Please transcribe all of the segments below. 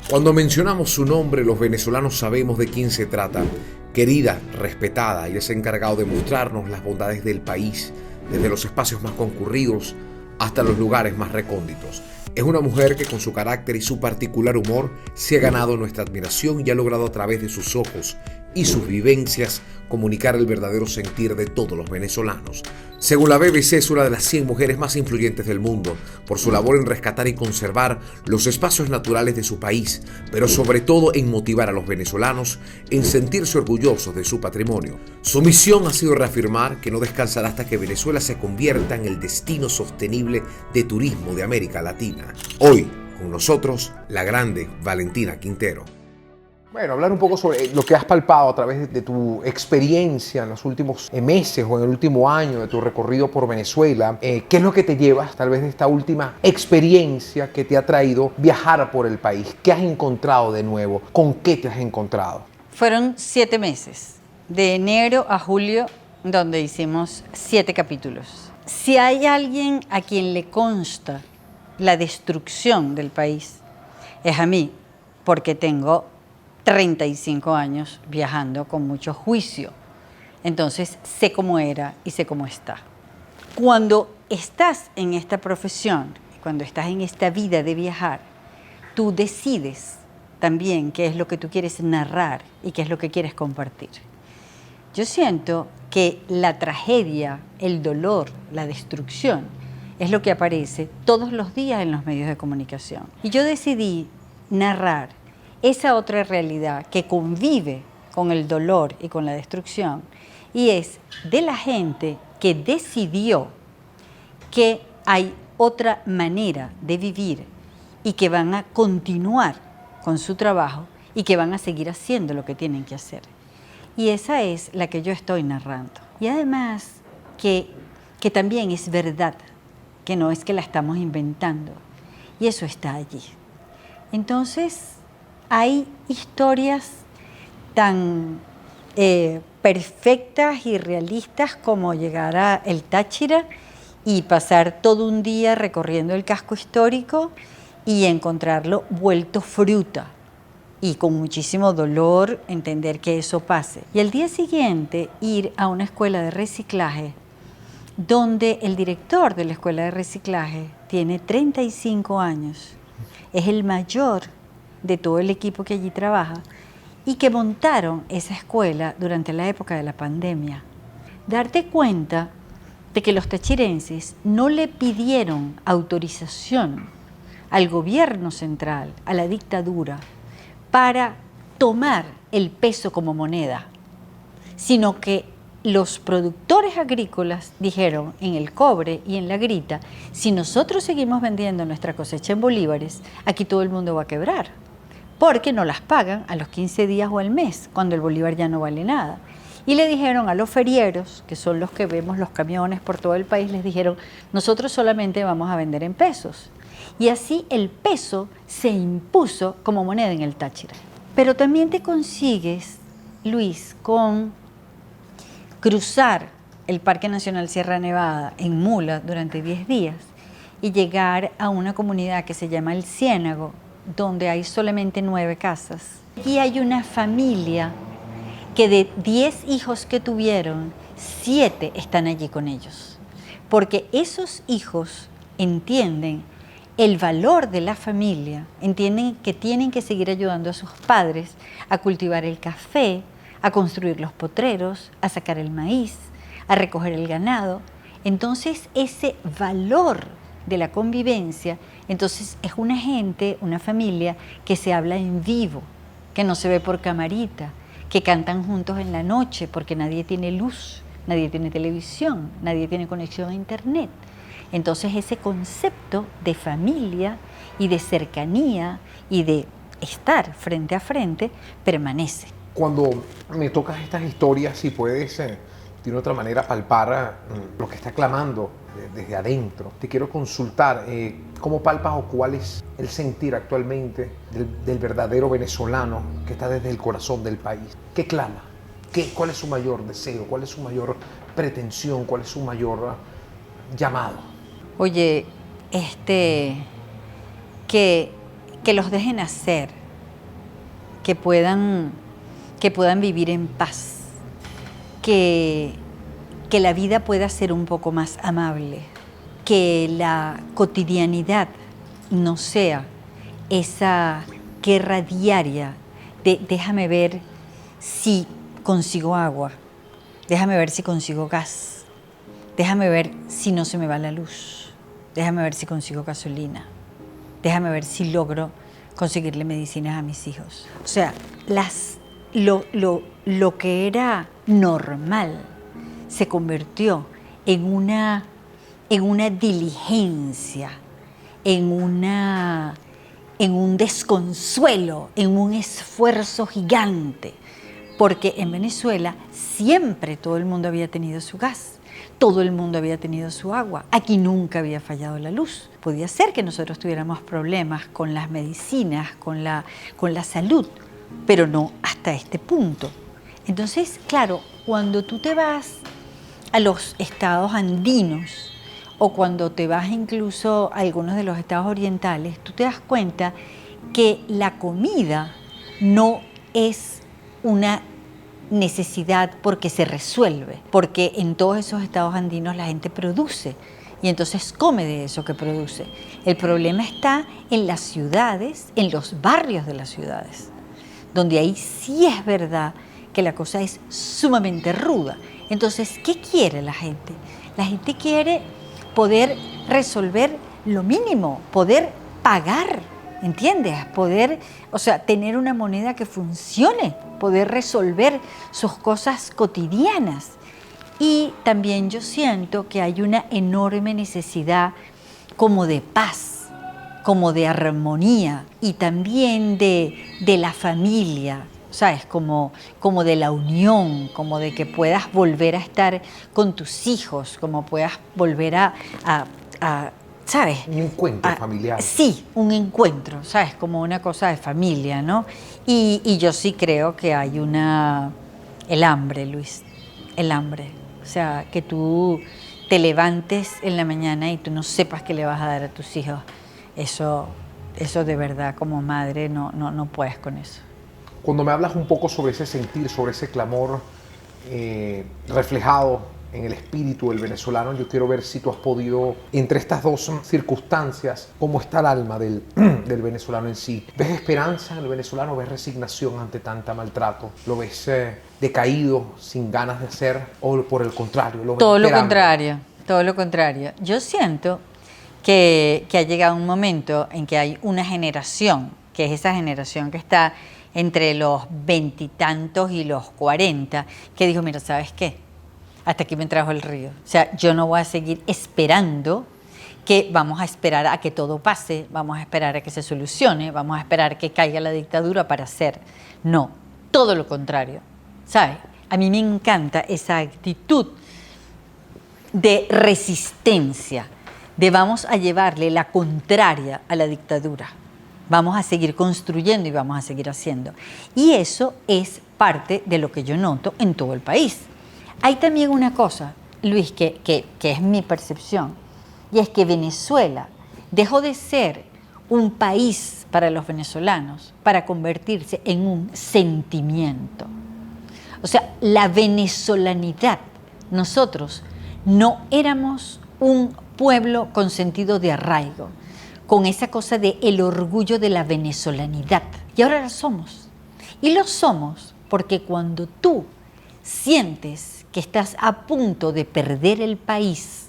Cuando mencionamos su nombre, los venezolanos sabemos de quién se trata. Querida, respetada, y es encargado de mostrarnos las bondades del país, desde los espacios más concurridos hasta los lugares más recónditos. Es una mujer que con su carácter y su particular humor se ha ganado nuestra admiración y ha logrado a través de sus ojos y sus vivencias comunicar el verdadero sentir de todos los venezolanos. Según la BBC, es una de las 100 mujeres más influyentes del mundo por su labor en rescatar y conservar los espacios naturales de su país, pero sobre todo en motivar a los venezolanos en sentirse orgullosos de su patrimonio. Su misión ha sido reafirmar que no descansará hasta que Venezuela se convierta en el destino sostenible de turismo de América Latina. Hoy, con nosotros, la grande Valentina Quintero. Bueno, hablar un poco sobre lo que has palpado a través de tu experiencia en los últimos meses o en el último año de tu recorrido por Venezuela. ¿Qué es lo que te llevas tal vez de esta última experiencia que te ha traído viajar por el país? ¿Qué has encontrado de nuevo? ¿Con qué te has encontrado? Fueron 7 meses, de enero a julio, donde hicimos 7 capítulos. Si hay alguien a quien le consta la destrucción del país, es a mí, porque tengo 35 años viajando con mucho juicio. Entonces sé cómo era y sé cómo está. Cuando estás en esta profesión, cuando estás en esta vida de viajar, tú decides también qué es lo que tú quieres narrar y qué es lo que quieres compartir. Yo siento que la tragedia, el dolor, la destrucción es lo que aparece todos los días en los medios de comunicación. Y yo decidí narrar esa otra realidad que convive con el dolor y con la destrucción, y es de la gente que decidió que hay otra manera de vivir y que van a continuar con su trabajo y que van a seguir haciendo lo que tienen que hacer. Y esa es la que yo estoy narrando. Y además que también es verdad, que no es que la estamos inventando, y eso está allí. Entonces, hay historias tan perfectas y realistas como llegar a el Táchira y pasar todo un día recorriendo el casco histórico y encontrarlo vuelto fruta y con muchísimo dolor entender que eso pase. Y al día siguiente ir a una escuela de reciclaje donde el director de la escuela de reciclaje tiene 35 años, es el mayor de todo el equipo que allí trabaja y que montaron esa escuela durante la época de la pandemia. Darte cuenta de que los tachirenses no le pidieron autorización al gobierno central, a la dictadura, para tomar el peso como moneda, sino que los productores agrícolas dijeron en el cobre y en la grita, si nosotros seguimos vendiendo nuestra cosecha en bolívares, aquí todo el mundo va a quebrar, porque no las pagan a los 15 días o al mes, cuando el bolívar ya no vale nada. Y le dijeron a los ferieros, que son los que vemos los camiones por todo el país, les dijeron, nosotros solamente vamos a vender en pesos. Y así el peso se impuso como moneda en el Táchira. Pero también te consigues, Luis, con cruzar el Parque Nacional Sierra Nevada en mula durante 10 días y llegar a una comunidad que se llama El Ciénago, donde hay solamente 9 casas. Y hay una familia que de 10 hijos que tuvieron, 7 están allí con ellos. Porque esos hijos entienden el valor de la familia, entienden que tienen que seguir ayudando a sus padres a cultivar el café, a construir los potreros, a sacar el maíz, a recoger el ganado. Entonces ese valor de la convivencia, entonces es una gente, una familia que se habla en vivo, que no se ve por camarita, que cantan juntos en la noche porque nadie tiene luz, nadie tiene televisión, nadie tiene conexión a internet. Entonces ese concepto de familia y de cercanía y de estar frente a frente permanece. Cuando me tocas estas historias, si puedes de una otra manera palpar lo que está clamando desde adentro, te quiero consultar cómo palpas o cuál es el sentir actualmente del verdadero venezolano que está desde el corazón del país. ¿Qué clama? ¿Cuál es su mayor deseo? ¿Cuál es su mayor pretensión? ¿Cuál es su mayor llamado? Oye, que los dejen hacer, que puedan vivir en paz, que la vida pueda ser un poco más amable, que la cotidianidad no sea esa guerra diaria de déjame ver si consigo agua, déjame ver si consigo gas, déjame ver si no se me va la luz, déjame ver si consigo gasolina, déjame ver si logro conseguirle medicinas a mis hijos. O sea, lo que era normal se convirtió en una diligencia, en un desconsuelo, en un esfuerzo gigante. Porque en Venezuela siempre todo el mundo había tenido su gas, todo el mundo había tenido su agua. Aquí nunca había fallado la luz. Podía ser que nosotros tuviéramos problemas con las medicinas, con la salud, pero no hasta este punto. Entonces, claro, cuando tú te vas a los estados andinos o cuando te vas incluso a algunos de los estados orientales, tú te das cuenta que la comida no es una necesidad porque se resuelve, porque en todos esos estados andinos la gente produce y entonces come de eso que produce. El problema está en las ciudades, en los barrios de las ciudades, donde ahí sí es verdad que la cosa es sumamente ruda. Entonces, ¿qué quiere la gente? La gente quiere poder resolver lo mínimo, poder pagar, ¿entiendes? Poder, o sea, tener una moneda que funcione, poder resolver sus cosas cotidianas. Y también yo siento que hay una enorme necesidad como de paz, como de armonía y también de la familia, ¿sabes? Como de la unión, como de que puedas volver a estar con tus hijos, como puedas volver a ¿sabes? Un encuentro familiar. Sí, un encuentro, ¿sabes? Como una cosa de familia, ¿no? Y yo sí creo que hay el hambre, Luis, el hambre. O sea, que tú te levantes en la mañana y tú no sepas qué le vas a dar a tus hijos. Eso de verdad, como madre, no puedes con eso. Cuando me hablas un poco sobre ese sentir, sobre ese clamor reflejado en el espíritu del venezolano, yo quiero ver si tú has podido, entre estas dos circunstancias, cómo está el alma del venezolano en sí. ¿Ves esperanza en el venezolano? ¿Ves resignación ante tanta maltrato? ¿Lo ves decaído, sin ganas de hacer? ¿O por el contrario? ¿Lo ves todo lo esperando? contrario, todo lo contrario. Yo siento que ha llegado un momento en que hay una generación, que es esa generación que está entre los 20 y tantos y los 40, que dijo, mira, ¿sabes qué? Hasta aquí me trajo el río. O sea, yo no voy a seguir esperando que vamos a esperar a que todo pase, vamos a esperar a que se solucione, vamos a esperar que caiga la dictadura para hacer. No, todo lo contrario. ¿Sabes? A mí me encanta esa actitud de resistencia, de vamos a llevarle la contraria a la dictadura. Vamos a seguir construyendo y vamos a seguir haciendo. Y eso es parte de lo que yo noto en todo el país. Hay también una cosa, Luis, que es mi percepción, y es que Venezuela dejó de ser un país para los venezolanos para convertirse en un sentimiento. O sea, la venezolanidad, nosotros no éramos un pueblo con sentido de arraigo, con esa cosa de el orgullo de la venezolanidad. Y ahora lo somos. Y lo somos porque cuando tú sientes que estás a punto de perder el país,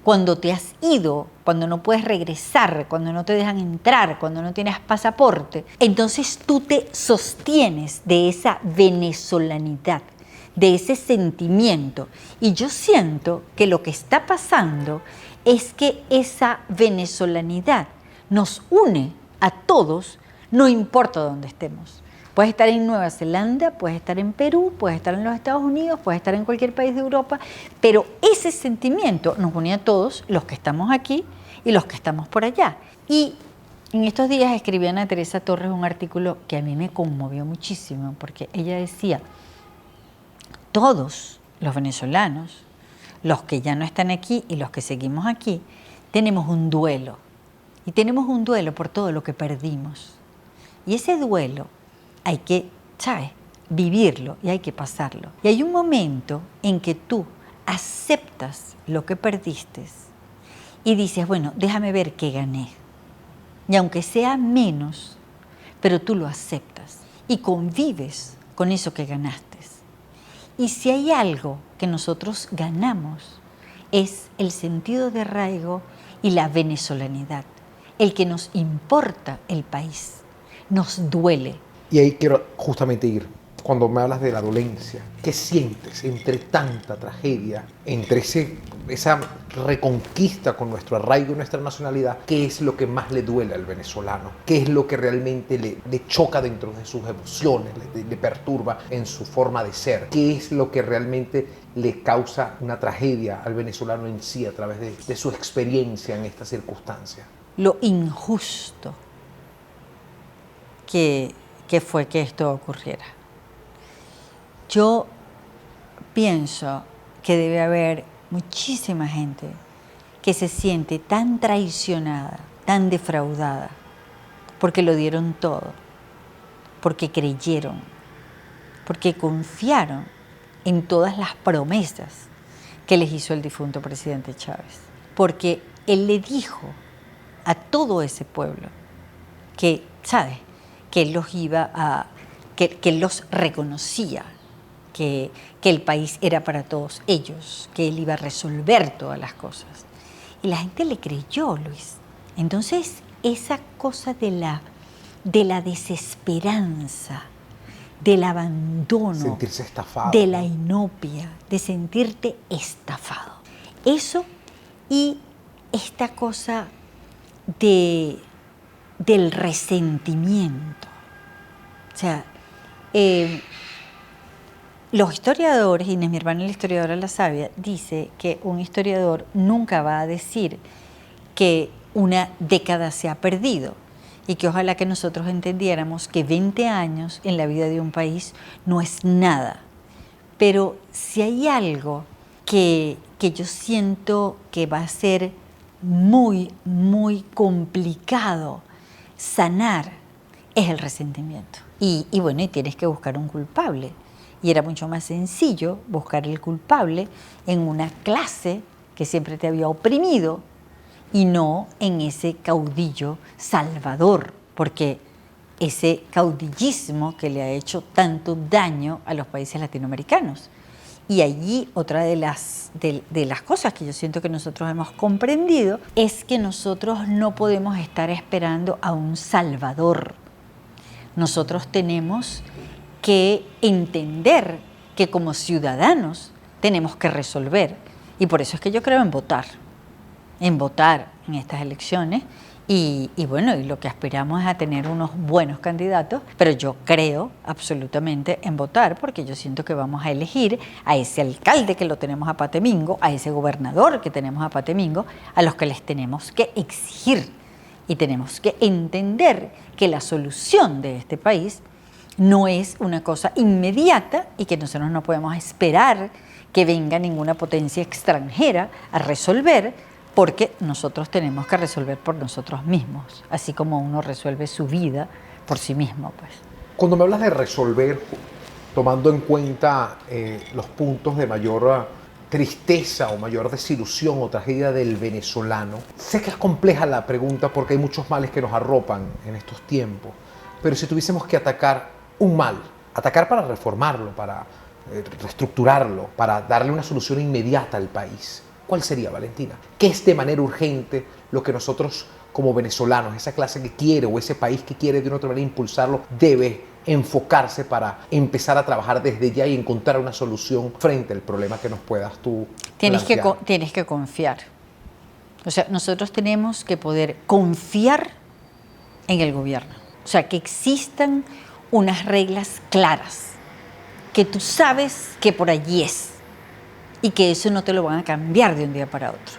cuando te has ido, cuando no puedes regresar, cuando no te dejan entrar, cuando no tienes pasaporte, entonces tú te sostienes de esa venezolanidad, de ese sentimiento. Y yo siento que lo que está pasando es que esa venezolanidad nos une a todos, no importa dónde estemos. Puedes estar en Nueva Zelanda, puedes estar en Perú, puedes estar en los Estados Unidos, puedes estar en cualquier país de Europa, pero ese sentimiento nos une a todos, los que estamos aquí y los que estamos por allá. Y en estos días escribí a Ana Teresa Torres un artículo que a mí me conmovió muchísimo, porque ella decía, todos los venezolanos, los que ya no están aquí y los que seguimos aquí, tenemos un duelo. Y tenemos un duelo por todo lo que perdimos. Y ese duelo hay que, ¿sabes?, vivirlo y hay que pasarlo. Y hay un momento en que tú aceptas lo que perdiste y dices, bueno, déjame ver qué gané. Y aunque sea menos, pero tú lo aceptas y convives con eso que ganaste. Y si hay algo que nosotros ganamos, es el sentido de arraigo y la venezolanidad, el que nos importa el país, nos duele. Y ahí quiero justamente ir. Cuando me hablas de la dolencia, ¿qué sientes entre tanta tragedia, entre esa reconquista con nuestro arraigo y nuestra nacionalidad? ¿Qué es lo que más le duele al venezolano? ¿Qué es lo que realmente le choca dentro de sus emociones, le perturba en su forma de ser? ¿Qué es lo que realmente le causa una tragedia al venezolano en sí a través de su experiencia en esta circunstancia? Lo injusto que fue que esto ocurriera. Yo pienso que debe haber muchísima gente que se siente tan traicionada, tan defraudada, porque lo dieron todo, porque creyeron, porque confiaron en todas las promesas que les hizo el difunto presidente Chávez. Porque él le dijo a todo ese pueblo que, ¿sabes?, que él los iba a, que él los reconocía, que el país era para todos ellos, que él iba a resolver todas las cosas. Y la gente le creyó, Luis. Entonces, esa cosa de la desesperanza, del abandono, sentirse estafado, de la inopia, de sentirte estafado. Eso y esta cosa del resentimiento. O sea, los historiadores, Inés, mi hermana, la historiadora La Sabia, dice que un historiador nunca va a decir que una década se ha perdido y que ojalá que nosotros entendiéramos que 20 años en la vida de un país no es nada. Pero si hay algo que yo siento que va a ser muy, muy complicado sanar, es el resentimiento. Y bueno, y tienes que buscar un culpable. Y era mucho más sencillo buscar el culpable en una clase que siempre te había oprimido y no en ese caudillo salvador, porque ese caudillismo que le ha hecho tanto daño a los países latinoamericanos. Y allí otra de las cosas que yo siento que nosotros hemos comprendido es que nosotros no podemos estar esperando a un salvador. Nosotros tenemos que entender que como ciudadanos tenemos que resolver. Y por eso es que yo creo en votar en estas elecciones. Y bueno, y lo que aspiramos es a tener unos buenos candidatos, pero yo creo absolutamente en votar porque yo siento que vamos a elegir a ese alcalde que lo tenemos a patemingo, a ese gobernador que tenemos a patemingo, a los que les tenemos que exigir y tenemos que entender que la solución de este país no es una cosa inmediata y que nosotros no podemos esperar que venga ninguna potencia extranjera a resolver, porque nosotros tenemos que resolver por nosotros mismos, así como uno resuelve su vida por sí mismo, pues. Cuando me hablas de resolver, tomando en cuenta los puntos de mayor tristeza o mayor desilusión o tragedia del venezolano, sé que es compleja la pregunta porque hay muchos males que nos arropan en estos tiempos, pero si tuviésemos que atacar un mal, atacar para reformarlo, para reestructurarlo, para darle una solución inmediata al país, ¿cuál sería, Valentina? ¿Qué es de manera urgente lo que nosotros como venezolanos, esa clase que quiere o ese país que quiere de una otra manera impulsarlo, debe enfocarse para empezar a trabajar desde ya y encontrar una solución frente al problema que nos puedas tú plantear? Tienes que confiar. O sea, nosotros tenemos que poder confiar en el gobierno. O sea, que existan unas reglas claras, que tú sabes que por allí es y que eso no te lo van a cambiar de un día para otro.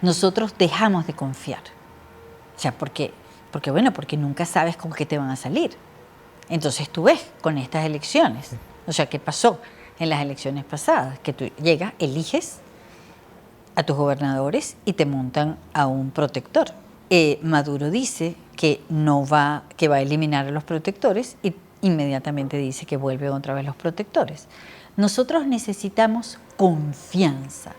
Nosotros dejamos de confiar. O sea, porque nunca sabes con qué te van a salir. Entonces tú ves con estas elecciones. O sea, ¿qué pasó en las elecciones pasadas? Que tú llegas, eliges a tus gobernadores y te montan a un protector. Maduro dice que va a eliminar a los protectores y inmediatamente dice que vuelven otra vez los protectores. Nosotros necesitamos confianza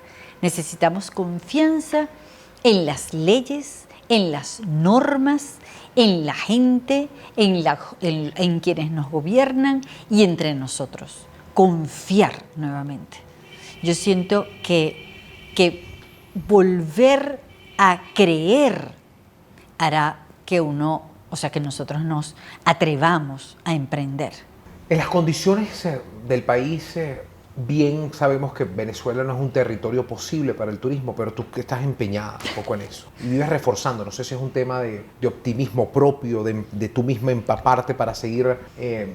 en las leyes, en las normas, en la gente, en quienes nos gobiernan y entre nosotros. Confiar nuevamente. Yo siento que volver a creer hará que que nosotros nos atrevamos a emprender. En las condiciones del país, bien sabemos que Venezuela no es un territorio posible para el turismo, pero tú estás empeñada un poco en eso. Y vives reforzando, no sé si es un tema de optimismo propio, de tú misma empaparte para seguir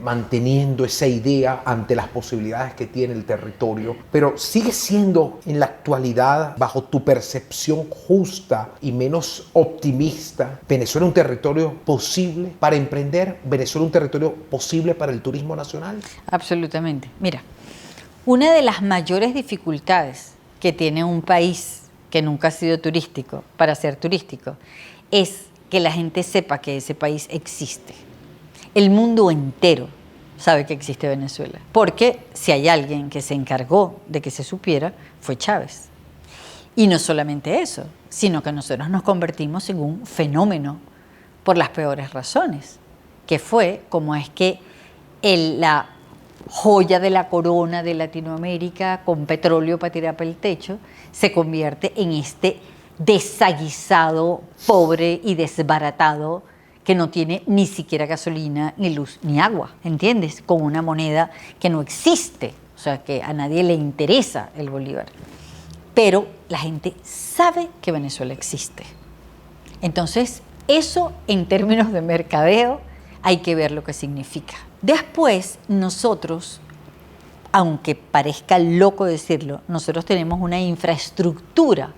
manteniendo esa idea ante las posibilidades que tiene el territorio. Pero sigue siendo en la actualidad, bajo tu percepción justa y menos optimista, ¿Venezuela un territorio posible para emprender? ¿Venezuela un territorio posible para el turismo nacional? Absolutamente. Mira, una de las mayores dificultades que tiene un país que nunca ha sido turístico para ser turístico es que la gente sepa que ese país existe. El mundo entero sabe que existe Venezuela, porque si hay alguien que se encargó de que se supiera, fue Chávez. Y no solamente eso, sino que nosotros nos convertimos en un fenómeno por las peores razones, que fue como es que la joya de la corona de Latinoamérica con petróleo para tirar para el techo se convierte en este desaguisado, pobre y desbaratado que no tiene ni siquiera gasolina, ni luz, ni agua, ¿entiendes? Con una moneda que no existe, o sea que a nadie le interesa el bolívar. Pero la gente sabe que Venezuela existe. Entonces, eso en términos de mercadeo hay que ver lo que significa. Después, nosotros, aunque parezca loco decirlo, nosotros tenemos una infraestructura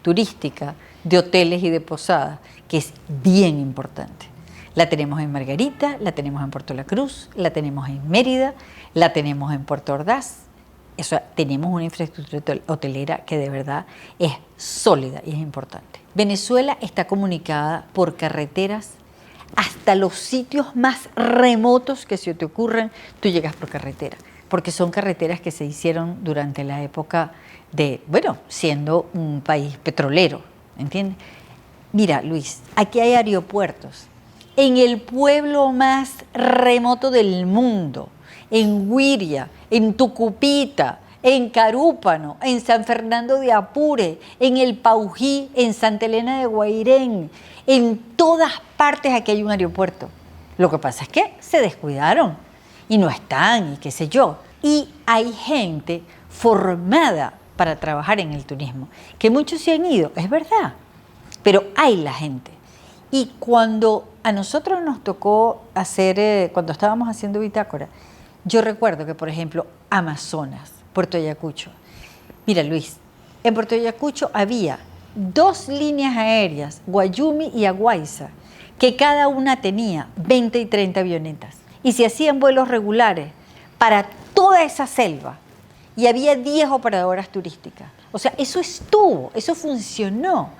turística de hoteles y de posadas que es bien importante. La tenemos en Margarita, la tenemos en Puerto La Cruz, la tenemos en Mérida, la tenemos en Puerto Ordaz. Tenemos una infraestructura hotelera que de verdad es sólida y es importante. Venezuela está comunicada por carreteras hasta los sitios más remotos que se te ocurran, tú llegas por carretera, porque son carreteras que se hicieron durante la época de, siendo un país petrolero, ¿entiendes? Mira, Luis, aquí hay aeropuertos en el pueblo más remoto del mundo, en Huiria, en Tucupita, en Carúpano, en San Fernando de Apure, en el Paují, en Santa Elena de Guairén. En todas partes aquí hay un aeropuerto. Lo que pasa es que se descuidaron y no están y qué sé yo. Y hay gente formada para trabajar en el turismo, que muchos se han ido, es verdad, pero hay la gente. Y cuando a nosotros nos tocó hacer, cuando estábamos haciendo Bitácora, yo recuerdo que, por ejemplo, Amazonas, Puerto Ayacucho. Mira, Luis, en Puerto Ayacucho había 2 líneas aéreas, Guayumi y Aguaiza, que cada una tenía 20 y 30 avionetas. Y se hacían vuelos regulares para toda esa selva. Y había 10 operadoras turísticas. O sea, eso estuvo, eso funcionó.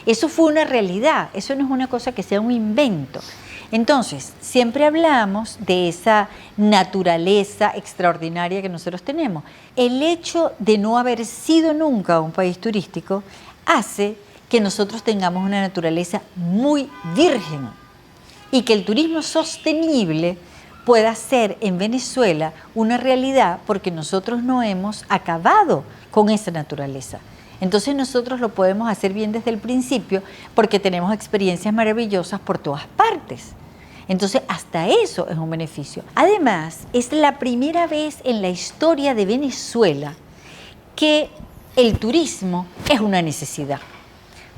Eso fue una realidad, eso no es una cosa que sea un invento. Entonces, siempre hablamos de esa naturaleza extraordinaria que nosotros tenemos. El hecho de no haber sido nunca un país turístico hace que nosotros tengamos una naturaleza muy virgen y que el turismo sostenible pueda ser en Venezuela una realidad porque nosotros no hemos acabado con esa naturaleza. Entonces nosotros lo podemos hacer bien desde el principio porque tenemos experiencias maravillosas por todas partes. Entonces hasta eso es un beneficio. Además, es la primera vez en la historia de Venezuela que el turismo es una necesidad.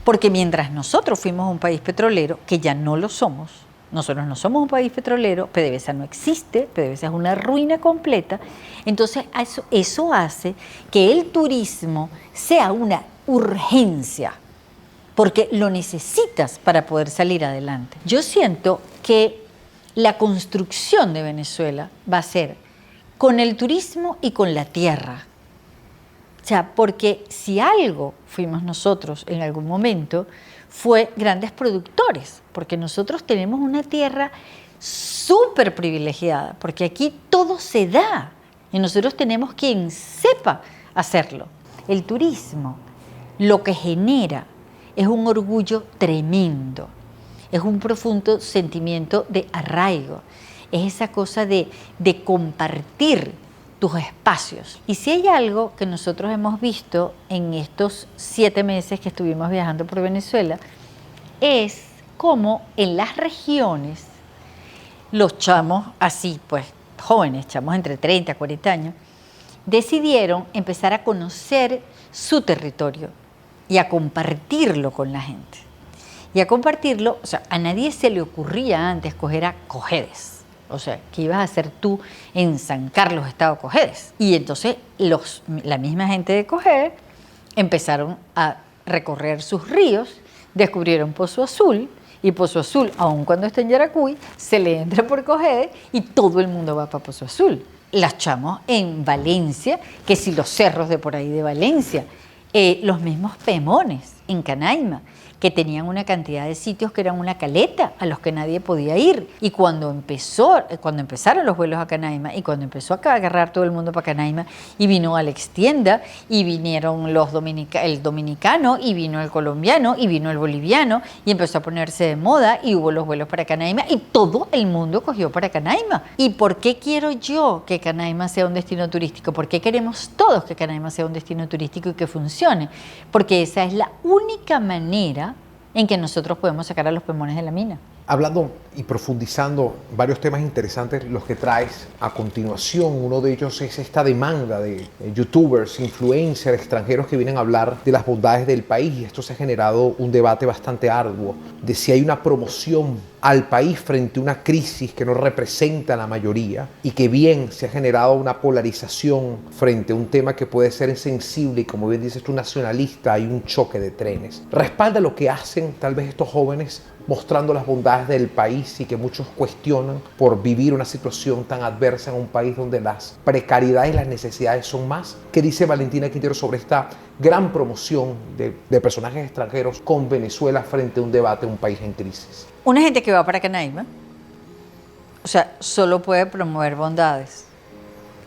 Porque mientras nosotros fuimos un país petrolero, que ya no lo somos, nosotros no somos un país petrolero, PDVSA no existe, PDVSA es una ruina completa, entonces eso hace que el turismo sea una urgencia, porque lo necesitas para poder salir adelante. Yo siento que la construcción de Venezuela va a ser con el turismo y con la tierra. O sea, porque si algo fuimos nosotros en algún momento, fue grandes productores, porque nosotros tenemos una tierra súper privilegiada, porque aquí todo se da y nosotros tenemos quien sepa hacerlo. El turismo lo que genera es un orgullo tremendo, es un profundo sentimiento de arraigo, es esa cosa de compartir tus espacios. Y si hay algo que nosotros hemos visto en estos 7 meses que estuvimos viajando por Venezuela, es cómo en las regiones los chamos así, pues jóvenes, chamos entre 30 y 40 años, decidieron empezar a conocer su territorio y a compartirlo con la gente. Y a compartirlo, o sea, a nadie se le ocurría antes coger a Cojedes. O sea, ¿qué ibas a hacer tú en San Carlos, Estado Cojedes? Y entonces la misma gente de Cojedes empezaron a recorrer sus ríos, descubrieron Pozo Azul, y Pozo Azul, aun cuando está en Yaracuy, se le entra por Cojedes y todo el mundo va para Pozo Azul. Las chamos en Valencia, que si los cerros de por ahí de Valencia, los mismos Pemones en Canaima, que tenían una cantidad de sitios que eran una caleta a los que nadie podía ir. Y cuando empezaron los vuelos a Canaima y cuando empezó a agarrar todo el mundo para Canaima y vino Alex Tienda y vinieron el dominicano y vino el colombiano y vino el boliviano y empezó a ponerse de moda y hubo los vuelos para Canaima y todo el mundo cogió para Canaima. ¿Y por qué quiero yo que Canaima sea un destino turístico? ¿Por qué queremos todos que Canaima sea un destino turístico y que funcione? Porque esa es la única manera en que nosotros podemos sacar a los Pemones de la mina. Hablando y profundizando varios temas interesantes, los que traes a continuación, uno de ellos es esta demanda de youtubers, influencers extranjeros que vienen a hablar de las bondades del país, y esto se ha generado un debate bastante arduo de si hay una promoción al país frente a una crisis que no representa a la mayoría, y que bien se ha generado una polarización frente a un tema que puede ser sensible y, como bien dices tú, nacionalista. Hay un choque de trenes. Respalda lo que hacen tal vez estos jóvenes mostrando las bondades del país, y que muchos cuestionan por vivir una situación tan adversa en un país donde las precariedades y las necesidades son más. ¿Qué dice Valentina Quintero sobre esta gran promoción de personajes extranjeros con Venezuela frente a un debate de un país en crisis? Una gente que va para Canaima, o sea, solo puede promover bondades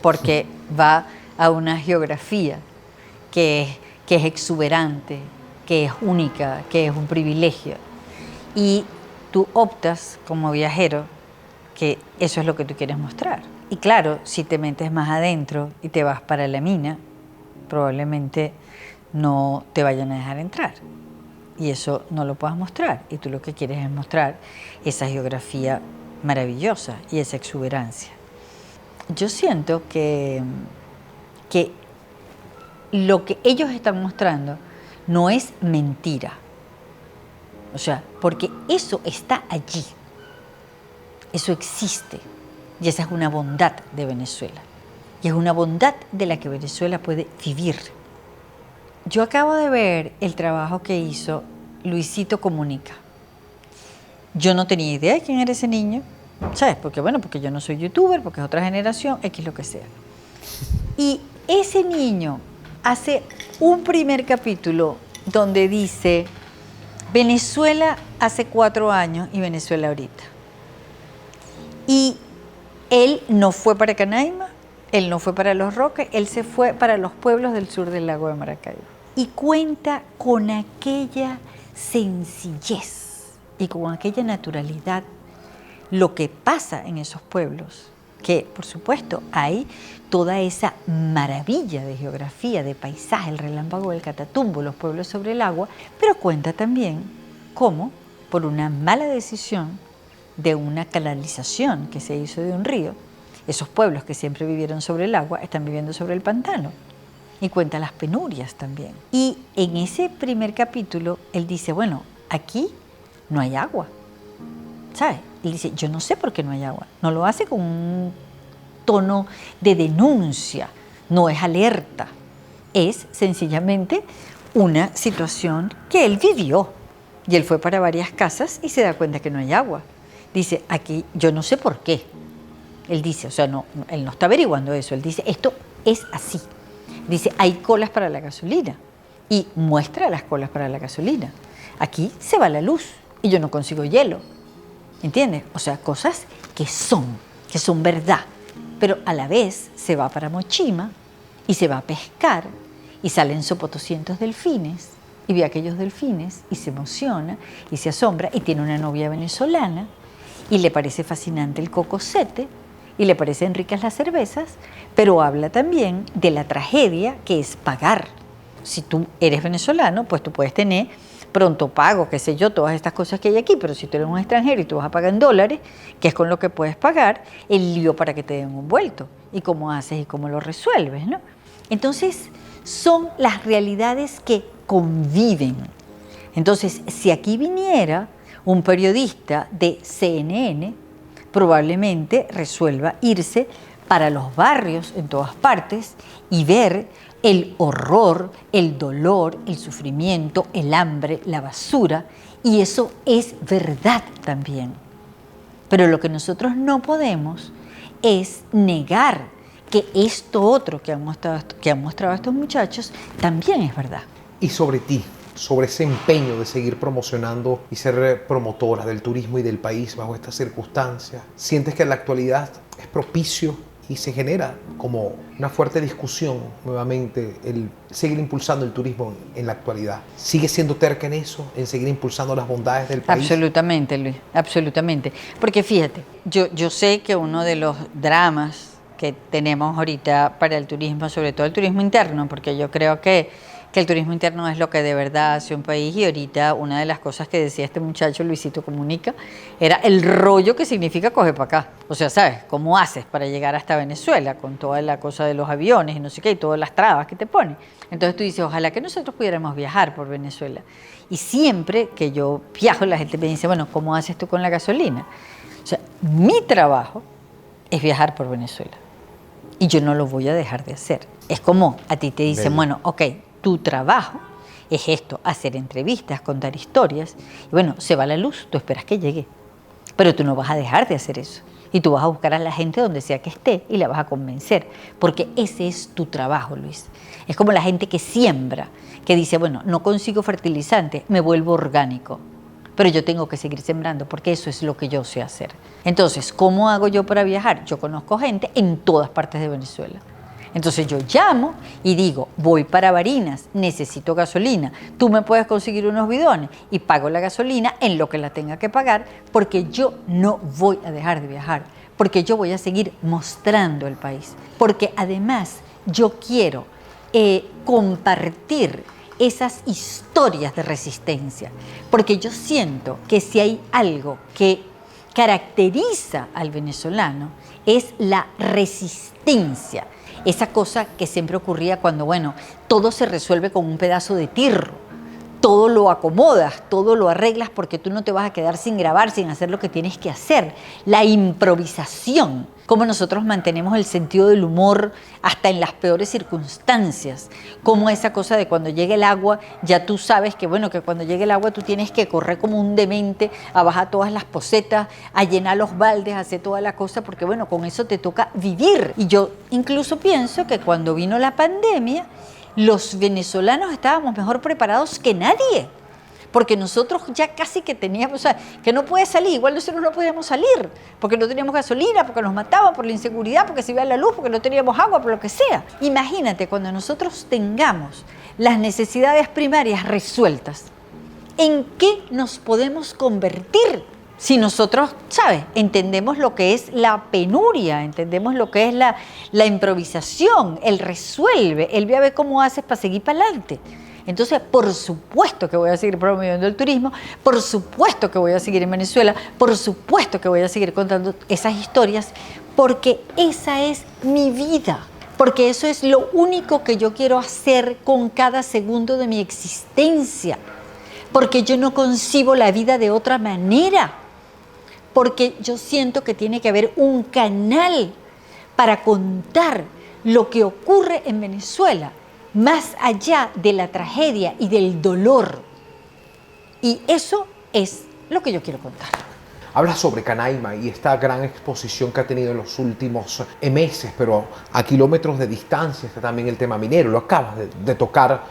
porque va a una geografía que es exuberante, que es única, que es un privilegio. Y tú optas como viajero que eso es lo que tú quieres mostrar. Y claro, si te metes más adentro y te vas para la mina, probablemente no te vayan a dejar entrar. Y eso no lo puedas mostrar. Y tú lo que quieres es mostrar esa geografía maravillosa y esa exuberancia. Yo siento que lo que ellos están mostrando no es mentira. O sea, porque eso está allí, eso existe, y esa es una bondad de Venezuela, y es una bondad de la que Venezuela puede vivir. Yo acabo de ver el trabajo que hizo Luisito Comunica. Yo no tenía idea de quién era ese niño, ¿sabes? Porque yo no soy youtuber, porque es otra generación, X lo que sea. Y ese niño hace un primer capítulo donde dice: Venezuela hace 4 años y Venezuela ahorita. Y él no fue para Canaima, él no fue para Los Roques, él se fue para los pueblos del sur del lago de Maracaibo. Y cuenta con aquella sencillez y con aquella naturalidad lo que pasa en esos pueblos, que por supuesto hay toda esa maravilla de geografía, de paisaje, el relámpago del Catatumbo, los pueblos sobre el agua, pero cuenta también cómo, por una mala decisión de una canalización que se hizo de un río, esos pueblos que siempre vivieron sobre el agua están viviendo sobre el pantano. Y cuenta las penurias también. Y en ese primer capítulo, él dice, bueno, aquí no hay agua, ¿sabes? Él dice, yo no sé por qué no hay agua. No lo hace con un tono de denuncia, no es alerta. Es sencillamente una situación que él vivió. Y él fue para varias casas y se da cuenta que no hay agua. Dice, aquí yo no sé por qué. Él dice, o sea, él no está averiguando eso. Él dice, esto es así. Dice, hay colas para la gasolina. Y muestra las colas para la gasolina. Aquí se va la luz y yo no consigo hielo. ¿entiendes? O sea, cosas que son verdad. Pero a la vez se va para Mochima y se va a pescar y salen sopotoscientos delfines y ve a aquellos delfines y se emociona y se asombra y tiene una novia venezolana y le parece fascinante el cocosete y le parecen ricas las cervezas, pero habla también de la tragedia que es pagar. Si tú eres venezolano, pues tú puedes tener pronto pago, qué sé yo, todas estas cosas que hay aquí, pero si tú eres un extranjero y tú vas a pagar en dólares, que es con lo que puedes pagar, el lío para que te den un vuelto y cómo haces y cómo lo resuelves, ¿no? Entonces, son las realidades que conviven. Entonces, si aquí viniera un periodista de CNN, probablemente resuelva irse para los barrios en todas partes y ver el horror, el dolor, el sufrimiento, el hambre, la basura, y eso es verdad también. Pero lo que nosotros no podemos es negar que esto otro que han mostrado estos muchachos también es verdad. Y sobre ti, sobre ese empeño de seguir promocionando y ser promotora del turismo y del país bajo estas circunstancias, ¿sientes que en la actualidad es propicio y se genera como una fuerte discusión nuevamente el seguir impulsando el turismo en la actualidad? ¿Sigue siendo terca en eso, en seguir impulsando las bondades del país? Absolutamente, Luis, absolutamente. Porque fíjate, yo sé que uno de los dramas que tenemos ahorita para el turismo, sobre todo el turismo interno, porque yo creo que el turismo interno es lo que de verdad hace un país, y ahorita una de las cosas que decía este muchacho, Luisito Comunica, era el rollo que significa coger para acá. O sea, ¿sabes? ¿Cómo haces para llegar hasta Venezuela con toda la cosa de los aviones y no sé qué, y todas las trabas que te ponen? Entonces tú dices, ojalá que nosotros pudiéramos viajar por Venezuela. Y siempre que yo viajo, la gente me dice, bueno, ¿cómo haces tú con la gasolina? O sea, mi trabajo es viajar por Venezuela. Y yo no lo voy a dejar de hacer. Es como a ti te dicen, bueno, ok, tu trabajo es esto, hacer entrevistas, contar historias, y bueno, se va la luz, tú esperas que llegue, pero tú no vas a dejar de hacer eso, y tú vas a buscar a la gente donde sea que esté y la vas a convencer, porque ese es tu trabajo, Luis. Es como la gente que siembra, que dice, bueno, no consigo fertilizante, me vuelvo orgánico, pero yo tengo que seguir sembrando porque eso es lo que yo sé hacer. Entonces, ¿cómo hago yo para viajar? Yo conozco gente en todas partes de Venezuela. Entonces yo llamo y digo, voy para Barinas, necesito gasolina, tú me puedes conseguir unos bidones, y pago la gasolina en lo que la tenga que pagar, porque yo no voy a dejar de viajar, porque yo voy a seguir mostrando el país, porque además yo quiero compartir esas historias de resistencia, porque yo siento que si hay algo que caracteriza al venezolano es la resistencia. Esa cosa que siempre ocurría cuando, bueno, todo se resuelve con un pedazo de tirro, todo lo acomodas, todo lo arreglas porque tú no te vas a quedar sin grabar, sin hacer lo que tienes que hacer. La improvisación, cómo nosotros mantenemos el sentido del humor hasta en las peores circunstancias, como esa cosa de cuando llegue el agua, ya tú sabes que, bueno, que cuando llegue el agua tú tienes que correr como un demente a bajar todas las posetas, a llenar los baldes, a hacer toda la cosa, porque bueno, con eso te toca vivir. Y yo incluso pienso que cuando vino la pandemia, los venezolanos estábamos mejor preparados que nadie, porque nosotros ya casi que teníamos, o sea, que no puede salir, igual nosotros no podíamos salir, porque no teníamos gasolina, porque nos mataban, por la inseguridad, porque se iba la luz, porque no teníamos agua, por lo que sea. Imagínate cuando nosotros tengamos las necesidades primarias resueltas, ¿en qué nos podemos convertir? Si nosotros, ¿sabes?, entendemos lo que es la penuria, entendemos lo que es la improvisación, el resuelve, el ve a ver cómo haces para seguir para adelante. Entonces, por supuesto que voy a seguir promoviendo el turismo, por supuesto que voy a seguir en Venezuela, por supuesto que voy a seguir contando esas historias, porque esa es mi vida, porque eso es lo único que yo quiero hacer con cada segundo de mi existencia, porque yo no concibo la vida de otra manera, porque yo siento que tiene que haber un canal para contar lo que ocurre en Venezuela, más allá de la tragedia y del dolor. Y eso es lo que yo quiero contar. Hablas sobre Canaima y esta gran exposición que ha tenido en los últimos meses, pero a kilómetros de distancia está también el tema minero. Lo acabas de tocar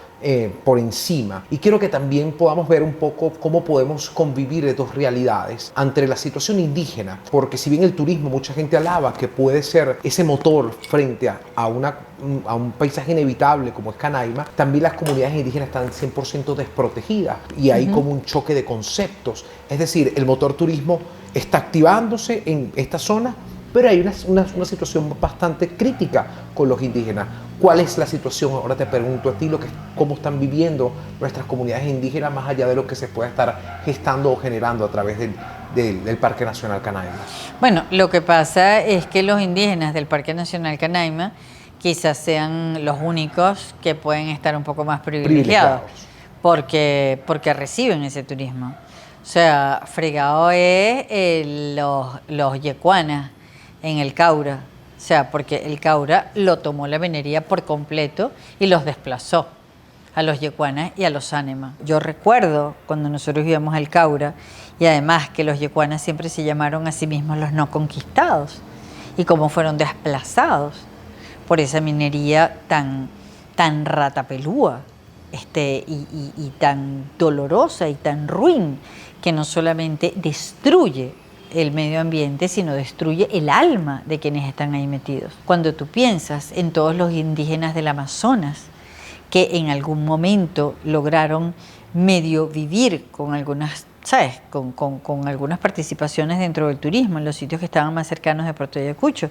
por encima. Y quiero que también podamos ver un poco cómo podemos convivir de dos realidades ante la situación indígena, porque si bien el turismo mucha gente alaba que puede ser ese motor frente a un paisaje inevitable como es Canaima, también las comunidades indígenas están 100% desprotegidas y hay como un choque de conceptos. Es decir, el motor turismo está activándose en esta zona, pero hay una situación bastante crítica con los indígenas. ¿Cuál es la situación? Ahora te pregunto a ti cómo están viviendo nuestras comunidades indígenas más allá de lo que se puede estar gestando o generando a través del Parque Nacional Canaima. Bueno, lo que pasa es que los indígenas del Parque Nacional Canaima quizás sean los únicos que pueden estar un poco más privilegiados. Porque reciben ese turismo. O sea, fregado es los yecuanas en el Caura. O sea, porque el Caura lo tomó la minería por completo y los desplazó a los yecuanas y a los ánemas. Yo recuerdo cuando nosotros íbamos al Caura, y además que los yecuanas siempre se llamaron a sí mismos los no conquistados, y cómo fueron desplazados por esa minería tan ratapelúa, y tan dolorosa y tan ruin, que no solamente destruye el medio ambiente, sino destruye el alma de quienes están ahí metidos. Cuando tú piensas en todos los indígenas del Amazonas, que en algún momento lograron medio vivir con algunas, ¿sabes?, con algunas participaciones dentro del turismo, en los sitios que estaban más cercanos de Puerto Ayacucho,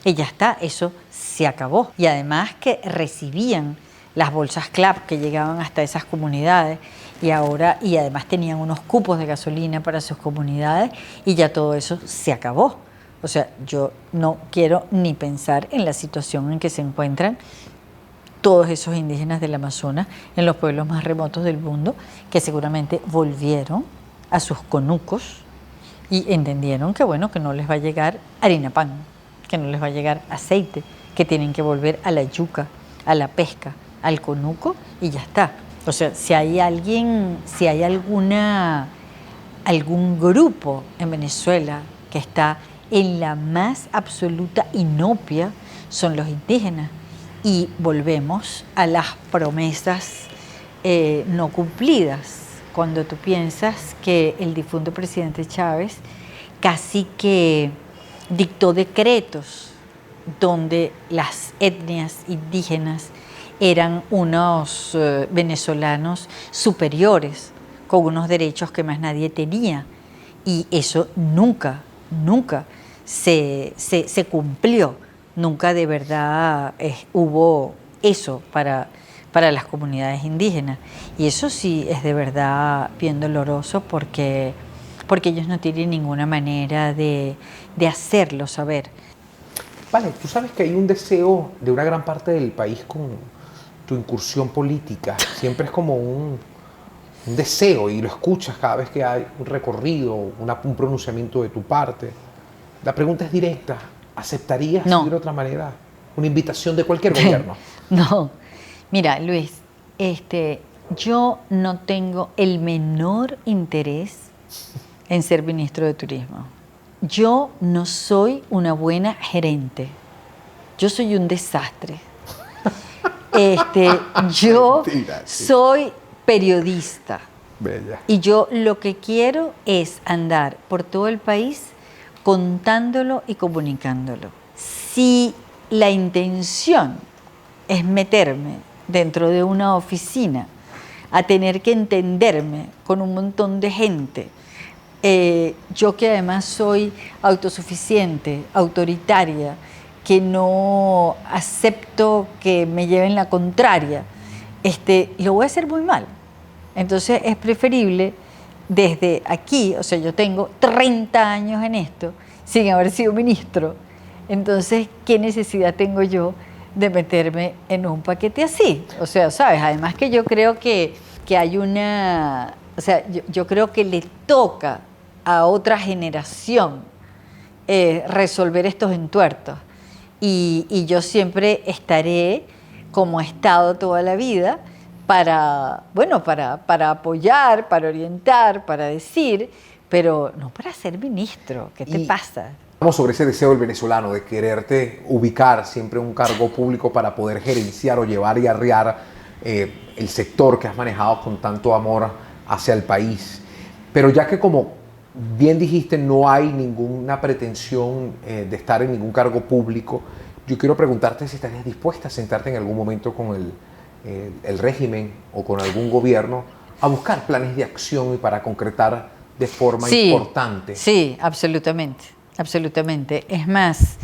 y ya está, eso se acabó. Y además que recibían las bolsas CLAP que llegaban hasta esas comunidades, y además tenían unos cupos de gasolina para sus comunidades, y ya todo eso se acabó. O sea, yo no quiero ni pensar en la situación en que se encuentran todos esos indígenas del Amazonas en los pueblos más remotos del mundo, que seguramente volvieron a sus conucos y entendieron que bueno, que no les va a llegar harina pan, que no les va a llegar aceite, que tienen que volver a la yuca, a la pesca, al conuco, y ya está. O sea, si hay algún grupo en Venezuela que está en la más absoluta inopia, son los indígenas. Y volvemos a las promesas no cumplidas. Cuando tú piensas que el difunto presidente Chávez casi que dictó decretos donde las etnias indígenas eran unos venezolanos superiores, con unos derechos que más nadie tenía. Y eso nunca se cumplió. Nunca de verdad hubo eso para las comunidades indígenas. Y eso sí es de verdad bien doloroso porque ellos no tienen ninguna manera de hacerlo saber. Vale, tú sabes que hay un deseo de una gran parte del país con tu incursión política. Siempre es como un deseo, y lo escuchas cada vez que hay un recorrido, un pronunciamiento de tu parte. La pregunta es directa. ¿Aceptarías de otra manera una invitación de cualquier gobierno? No. Mira, Luis, yo no tengo el menor interés en ser ministro de Turismo. Yo no soy una buena gerente. Yo soy un desastre. Yo soy periodista. Bella. Y yo lo que quiero es andar por todo el país contándolo y comunicándolo. Si la intención es meterme dentro de una oficina a tener que entenderme con un montón de gente, yo que además soy autosuficiente, autoritaria, que no acepto que me lleven la contraria, lo voy a hacer muy mal. Entonces es preferible desde aquí, o sea, yo tengo 30 años en esto sin haber sido ministro. Entonces, ¿qué necesidad tengo yo de meterme en un paquete así? O sea, ¿sabes? Además que yo creo que hay una... O sea, yo creo que le toca a otra generación resolver estos entuertos. Y yo siempre estaré, como he estado toda la vida, para apoyar, para orientar, para decir, pero no para ser ministro. ¿Qué te pasa? Vamos sobre ese deseo del venezolano de quererte ubicar siempre en un cargo público para poder gerenciar o llevar y arrear el sector que has manejado con tanto amor hacia el país. Pero ya que, como bien dijiste, no hay ninguna pretensión de estar en ningún cargo público, yo quiero preguntarte si estarías dispuesta a sentarte en algún momento con el régimen o con algún gobierno a buscar planes de acción y para concretar de forma importante. Sí, absolutamente, absolutamente. Es más,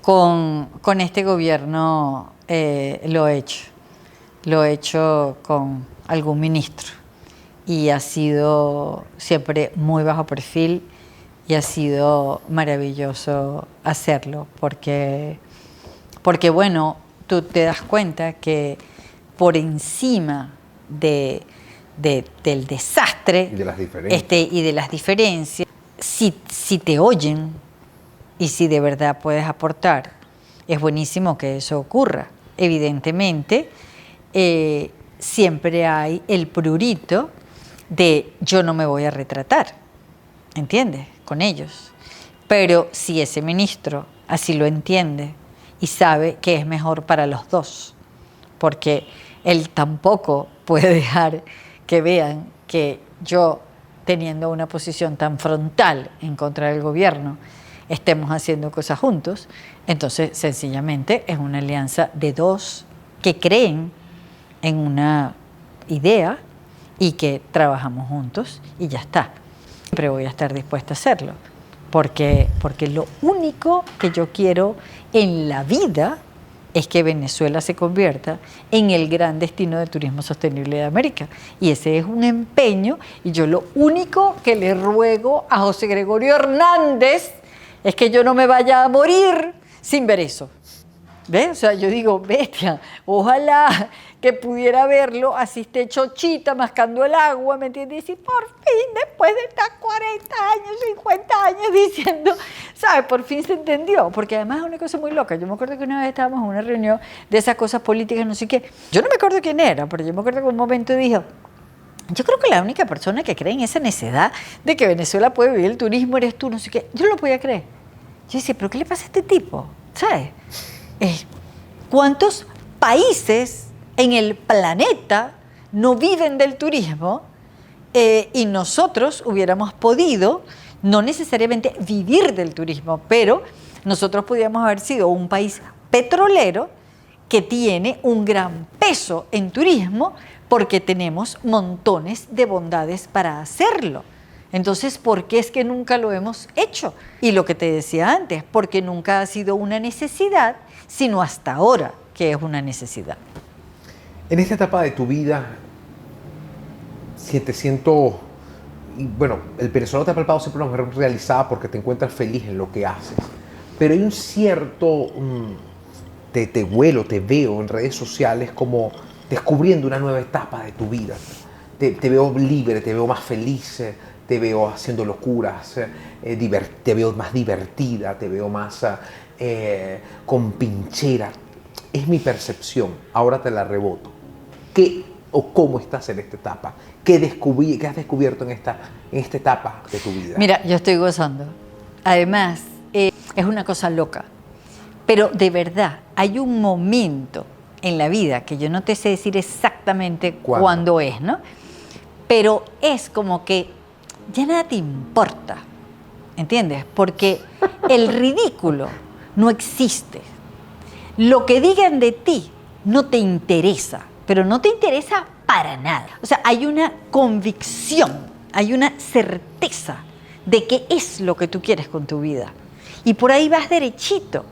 con este gobierno lo he hecho con algún ministro y ha sido siempre muy bajo perfil y ha sido maravilloso hacerlo porque bueno, tú te das cuenta que por encima del desastre Y de las diferencias. y de las diferencias, si te oyen y si de verdad puedes aportar, es buenísimo que eso ocurra. Evidentemente, siempre hay el prurito de yo no me voy a retratar, ¿entiendes? Con ellos. Pero si ese ministro así lo entiende y sabe que es mejor para los dos, porque él tampoco puede dejar que vean que yo, teniendo una posición tan frontal en contra del gobierno, estemos haciendo cosas juntos. Entonces, sencillamente, es una alianza de dos que creen en una idea y que trabajamos juntos y ya está. Siempre voy a estar dispuesta a hacerlo, porque lo único que yo quiero en la vida es que Venezuela se convierta en el gran destino de turismo sostenible de América. Y ese es un empeño, y yo lo único que le ruego a José Gregorio Hernández es que yo no me vaya a morir sin ver eso. ¿Ves? O sea, yo digo, bestia, ojalá que pudiera verlo, así esté chochita, mascando el agua, ¿me entiendes? Y por fin, después de estar 40 años, 50 años diciendo, ¿sabes? Por fin se entendió, porque además es una cosa muy loca. Yo me acuerdo que una vez estábamos en una reunión de esas cosas políticas, no sé qué. Yo no me acuerdo quién era, pero yo me acuerdo que un momento dijo, yo creo que la única persona que cree en esa necedad de que Venezuela puede vivir el turismo eres tú, no sé qué. Yo no lo podía creer. Yo decía, ¿pero qué le pasa a este tipo? ¿Sabes? ¿Cuántos países en el planeta no viven del turismo? Y nosotros hubiéramos podido, no necesariamente vivir del turismo, pero nosotros podríamos haber sido un país petrolero que tiene un gran peso en turismo porque tenemos montones de bondades para hacerlo. Entonces, ¿por qué es que nunca lo hemos hecho? Y lo que te decía antes, porque nunca ha sido una necesidad, sino hasta ahora que es una necesidad. En esta etapa de tu vida, te siento, y bueno, el venezolano te ha palpado siempre una mujer realizada porque te encuentras feliz en lo que haces, pero hay un cierto, te huelo, te veo en redes sociales como descubriendo una nueva etapa de tu vida. Te veo libre, te veo más feliz, te veo haciendo locuras, te veo más divertida, te veo más con pinchera. Es mi percepción, ahora te la reboto. ¿Qué o cómo estás en esta etapa? ¿Qué has descubierto en esta etapa de tu vida? Mira, yo estoy gozando. Además, es una cosa loca. Pero de verdad, hay un momento en la vida que yo no te sé decir exactamente cuándo es, ¿no? Pero es como que ya nada te importa, ¿entiendes? Porque el ridículo no existe. Lo que digan de ti no te interesa, pero no te interesa para nada. O sea, hay una convicción, hay una certeza de qué es lo que tú quieres con tu vida. Y por ahí vas derechito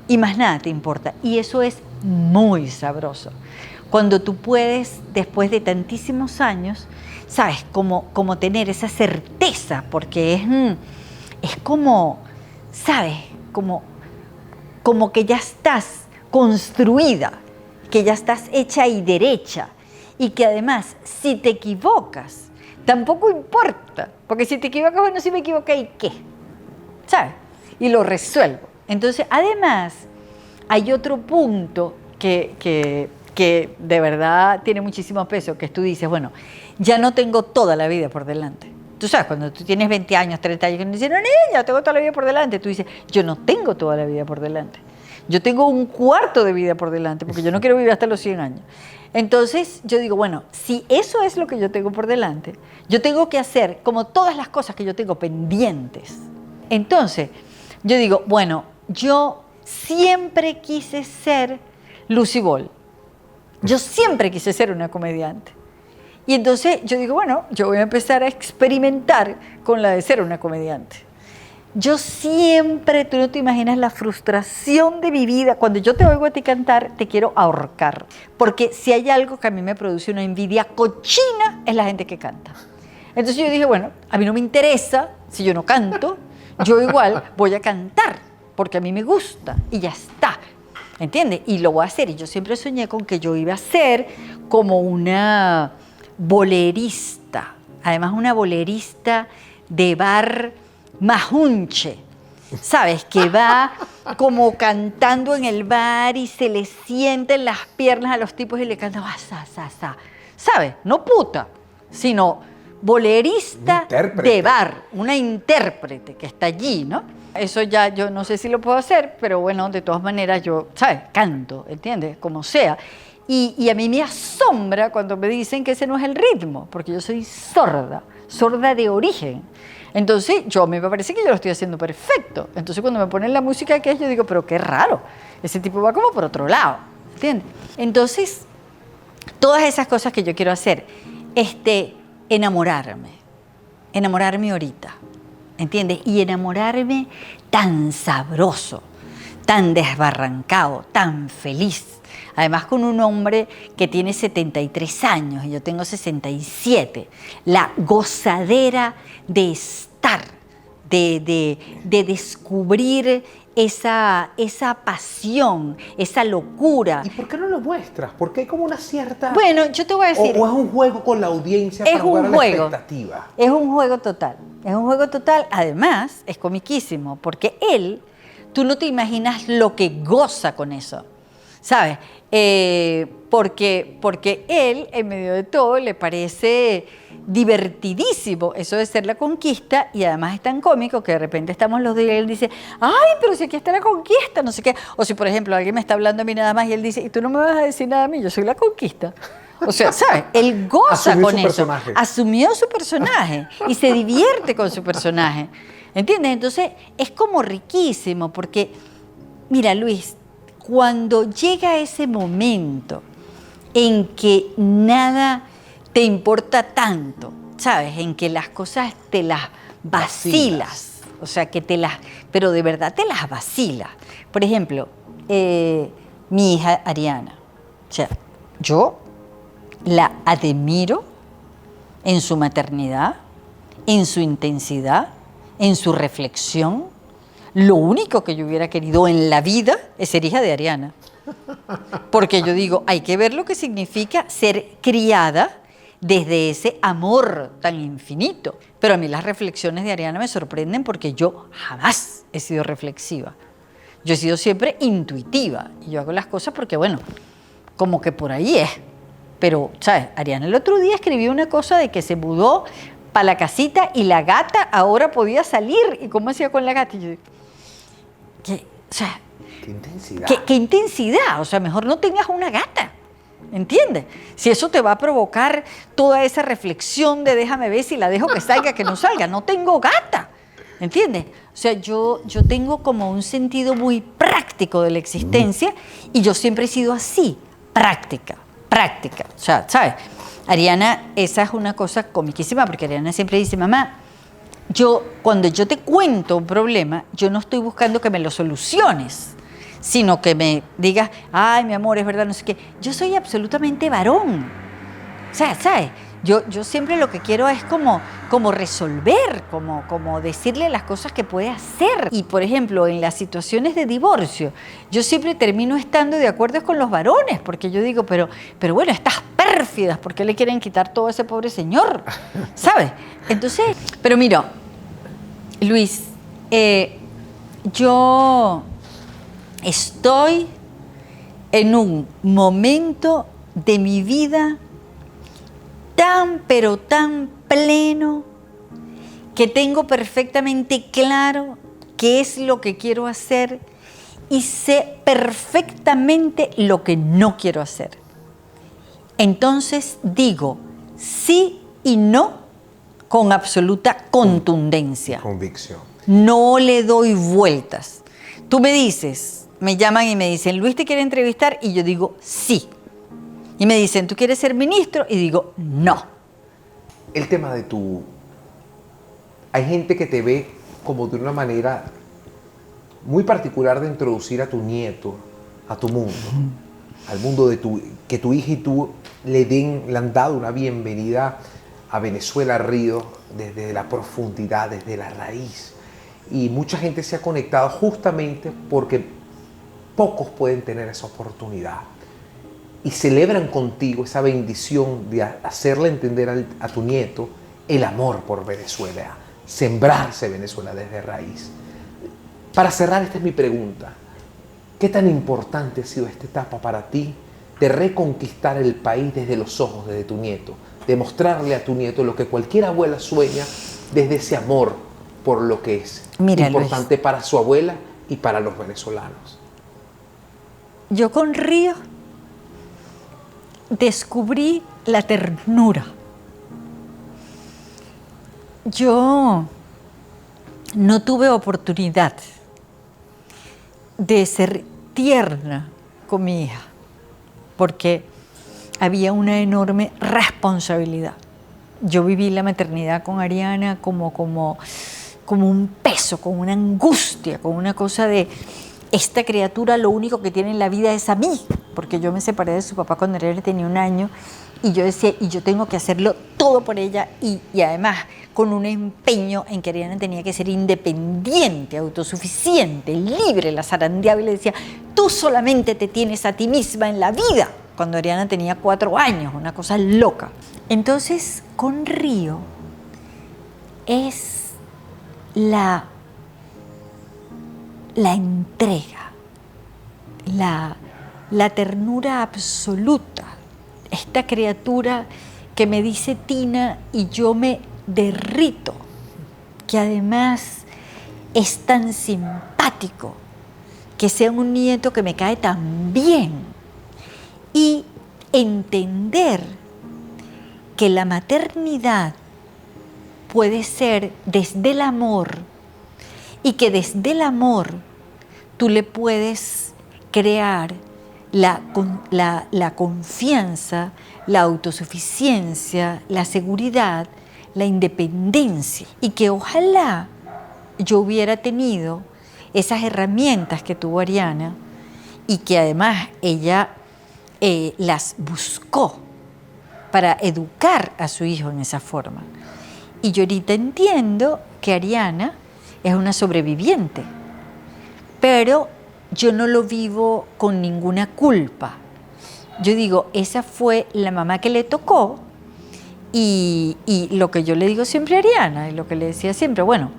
y más nada te importa. Y eso es muy sabroso. Cuando tú puedes, después de tantísimos años, ¿sabes? Como tener esa certeza, porque es como, ¿sabes? Como que ya estás construida, que ya estás hecha y derecha, y que además, si te equivocas, tampoco importa, porque si te equivocas, bueno, si me equivoqué, ¿y qué? ¿Sabes? Y lo resuelvo. Entonces, además, hay otro punto que de verdad tiene muchísimo peso, que tú dices, bueno, ya no tengo toda la vida por delante. Tú sabes, cuando tú tienes 20 años, 30 años, que nos dicen, no, niña, tengo toda la vida por delante. Tú dices, yo no tengo toda la vida por delante. Yo tengo un cuarto de vida por delante, porque yo no quiero vivir hasta los 100 años. Entonces yo digo, bueno, si eso es lo que yo tengo por delante, yo tengo que hacer como todas las cosas que yo tengo pendientes. Entonces yo digo, bueno, yo siempre quise ser Lucy Ball. Yo siempre quise ser una comediante. Y entonces yo digo, bueno, yo voy a empezar a experimentar con la de ser una comediante. Yo siempre, tú no te imaginas la frustración de mi vida. Cuando yo te oigo a ti cantar, te quiero ahorcar. Porque si hay algo que a mí me produce una envidia cochina, es la gente que canta. Entonces yo dije, bueno, a mí no me interesa si yo no canto, yo igual voy a cantar, porque a mí me gusta y ya está. ¿Entiendes? Y lo voy a hacer. Y yo siempre soñé con que yo iba a ser como una bolerista. Además, una bolerista de bar majunche, ¿sabes? Que va como cantando en el bar y se le sienten las piernas a los tipos y le canta, ¿sabes? No puta, sino bolerista de bar, una intérprete que está allí, ¿no? Eso ya yo no sé si lo puedo hacer, pero bueno, de todas maneras yo, ¿sabes? Canto, ¿entiendes? Como sea. Y a mí me asombra cuando me dicen que ese no es el ritmo, porque yo soy sorda de origen. Entonces, me parece que yo lo estoy haciendo perfecto. Entonces, cuando me ponen la música que es, yo digo, pero qué raro. Ese tipo va como por otro lado, ¿entiendes? Entonces, todas esas cosas que yo quiero hacer, enamorarme ahorita, ¿entiendes? Y enamorarme tan sabroso, tan desbarrancado, tan feliz. Además con un hombre que tiene 73 años y yo tengo 67. La gozadera de estar, de descubrir esa pasión, esa locura. ¿Y por qué no lo muestras? Porque hay como una cierta... Bueno, yo te voy a decir... ¿O es un juego con la audiencia para jugar a la expectativa? Es un juego total. Es un juego total. Además, es comiquísimo porque él, tú no te imaginas lo que goza con eso. ¿Sabes? Porque él, en medio de todo, le parece divertidísimo eso de ser la conquista y además es tan cómico que de repente estamos los dos y él dice, ay, pero si aquí está la conquista, no sé qué. O si, por ejemplo, alguien me está hablando a mí nada más y él dice, y tú no me vas a decir nada a mí, yo soy la conquista. O sea, ¿sabes? Él goza con eso. Personaje. Asumió su personaje y se divierte con su personaje. ¿Entiendes? Entonces, es como riquísimo porque, mira, Luis, cuando llega ese momento en que nada te importa tanto, ¿sabes? En que las cosas te las vacilas. O sea, pero de verdad te las vacilas. Por ejemplo, mi hija Ariana. O sea, yo la admiro en su maternidad, en su intensidad, en su reflexión. Lo único que yo hubiera querido en la vida es ser hija de Ariana. Porque yo digo, hay que ver lo que significa ser criada desde ese amor tan infinito. Pero a mí las reflexiones de Ariana me sorprenden porque yo jamás he sido reflexiva. Yo he sido siempre intuitiva. Y yo hago las cosas porque, bueno, como que por ahí es. Pero, ¿sabes? Ariana el otro día escribió una cosa de que se mudó para la casita y la gata ahora podía salir. ¿Y cómo hacía con la gata? Y yo digo, o sea, qué intensidad. Qué intensidad. O sea, mejor no tengas una gata. ¿Entiendes? Si eso te va a provocar toda esa reflexión de déjame ver si la dejo que salga, que no salga. No tengo gata. ¿Entiendes? O sea, yo tengo como un sentido muy práctico de la existencia y yo siempre he sido así, práctica. O sea, ¿sabes? Ariana, esa es una cosa comiquísima porque Ariana siempre dice, mamá, cuando yo te cuento un problema, yo no estoy buscando que me lo soluciones, sino que me digas, ay, mi amor, es verdad, no sé qué. Yo soy absolutamente varón. O sea, ¿sabes? Yo siempre lo que quiero es como resolver, como decirle las cosas que puede hacer. Y, por ejemplo, en las situaciones de divorcio, yo siempre termino estando de acuerdo con los varones, porque yo digo, pero bueno, estas pérfidas, ¿por qué le quieren quitar todo a ese pobre señor? ¿Sabes? Entonces, pero mira, Luis, yo estoy en un momento de mi vida pero tan pleno, que tengo perfectamente claro qué es lo que quiero hacer y sé perfectamente lo que no quiero hacer. Entonces digo sí y no con absoluta contundencia. Convicción. No le doy vueltas. Tú me dices, me llaman y me dicen, Luis te quiere entrevistar, y yo digo sí. Y me dicen, ¿tú quieres ser ministro? Y digo, no. El tema de tu... Hay gente que te ve como de una manera muy particular de introducir a tu nieto a tu mundo, al mundo de que tu hija y tú le han dado una bienvenida a Venezuela Río desde la profundidad, desde la raíz. Y mucha gente se ha conectado justamente porque pocos pueden tener esa oportunidad. Y celebran contigo esa bendición de hacerle entender a tu nieto el amor por Venezuela, sembrarse Venezuela desde raíz. Para cerrar, esta es mi pregunta. ¿Qué tan importante ha sido esta etapa para ti de reconquistar el país desde los ojos de tu nieto? De mostrarle a tu nieto lo que cualquier abuela sueña desde ese amor por lo que es importante Luis, para su abuela y para los venezolanos. Yo con Río descubrí la ternura. Yo no tuve oportunidad de ser tierna con mi hija porque había una enorme responsabilidad. Yo viví la maternidad con Ariana como un peso, como una angustia, como una cosa de esta criatura lo único que tiene en la vida es a mí, porque yo me separé de su papá cuando él tenía 1 año y yo decía, y yo tengo que hacerlo todo por ella y además con un empeño en que Ariana tenía que ser independiente, autosuficiente, libre, la zarandeaba y le decía, tú solamente te tienes a ti misma en la vida, cuando Ariana tenía 4 años, una cosa loca. Entonces, con Río es la entrega, la ternura absoluta, esta criatura que me dice Tina y yo me derrito, que además es tan simpático, que sea un nieto que me cae tan bien, y entender que la maternidad puede ser desde el amor y que desde el amor tú le puedes crear la confianza, la autosuficiencia, la seguridad, la independencia, y que ojalá yo hubiera tenido esas herramientas que tuvo Ariana y que además ella las buscó para educar a su hijo en esa forma. Y yo ahorita entiendo que Ariana es una sobreviviente, pero yo no lo vivo con ninguna culpa. Yo digo, esa fue la mamá que le tocó y lo que yo le digo siempre a Ariana y lo que le decía siempre, bueno,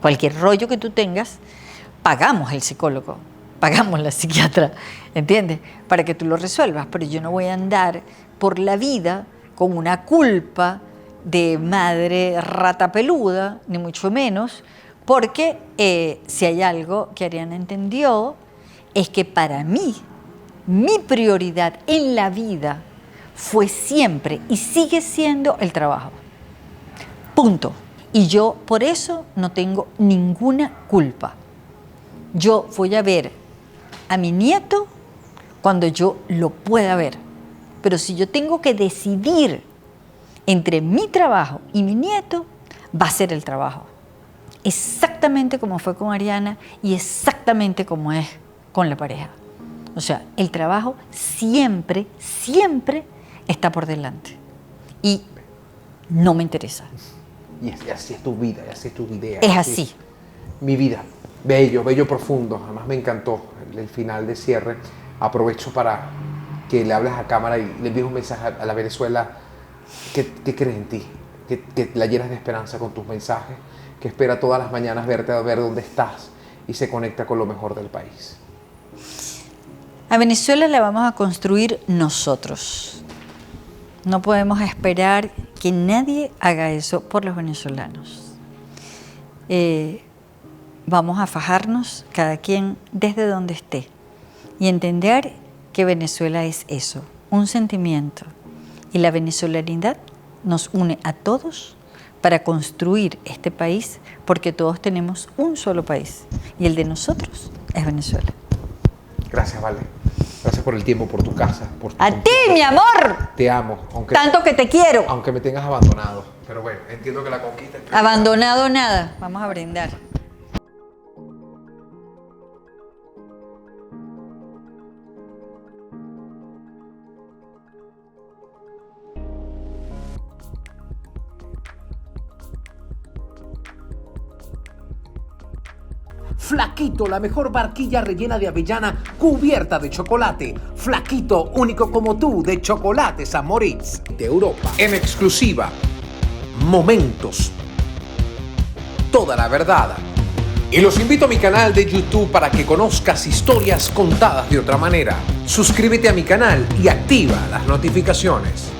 cualquier rollo que tú tengas, pagamos el psicólogo, pagamos la psiquiatra, ¿entiendes? Para que tú lo resuelvas, pero yo no voy a andar por la vida con una culpa de madre rata peluda, ni mucho menos, porque si hay algo que Ariana entendió es que para mí, mi prioridad en la vida fue siempre y sigue siendo el trabajo. Punto. Y yo por eso no tengo ninguna culpa. Yo voy a ver a mi nieto cuando yo lo pueda ver. Pero si yo tengo que decidir entre mi trabajo y mi nieto, va a ser el trabajo. Exactamente como fue con Ariana y exactamente como es con la pareja. O sea, el trabajo siempre, siempre está por delante. Y no me interesa. Y así es tu vida, así es tu idea. Es así. Mi vida, bello, bello profundo. Además me encantó el final de cierre. Aprovecho para que le hables a cámara y le envíes un mensaje a la Venezuela que cree en ti, que la llenas de esperanza con tus mensajes, que espera todas las mañanas verte a ver dónde estás y se conecta con lo mejor del país. A Venezuela la vamos a construir nosotros. No podemos esperar que nadie haga eso por los venezolanos. vamos a fajarnos cada quien desde donde esté y entender que Venezuela es eso, un sentimiento. Y la venezolanidad nos une a todos para construir este país, porque todos tenemos un solo país y el de nosotros es Venezuela. Gracias, Vale. Gracias por el tiempo, por tu casa, por tu ¡A ti, mi amor! Te amo, Tanto que te quiero. aunque me tengas abandonado. Pero bueno, entiendo que la conquista es prioridad. Abandonado nada. Vamos a brindar. Flaquito, la mejor barquilla rellena de avellana cubierta de chocolate. Flaquito, único como tú, de Chocolate San Moritz, de Europa. En exclusiva, momentos, toda la verdad. Y los invito a mi canal de YouTube para que conozcas historias contadas de otra manera. Suscríbete a mi canal y activa las notificaciones.